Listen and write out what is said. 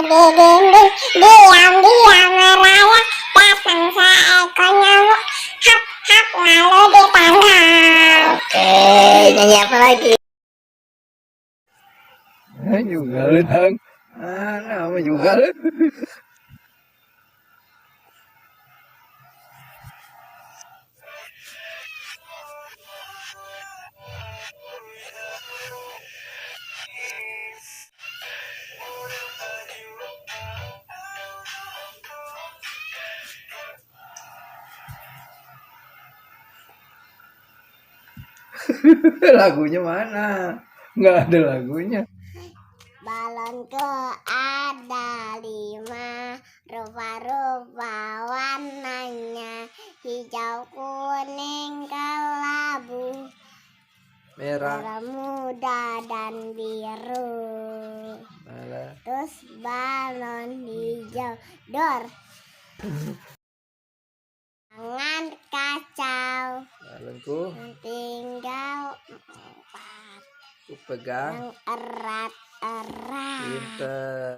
dinding, diam-diam merayap, datang seekor nyamuk, hap-hap lalu ditangkap. Oke, nyanyi apa lagi? Juga lu Tang. Nama juga lu. Lagunya mana? Nggak ada lagunya. Balonku ada 5, rupa-rupa warnanya, hijau, kuning, kelabu, merah muda dan biru. Terus balon hijau dor. Jangan kacau. Balonku Tinggal 4. ku pegang Yang erat-erat. pinter.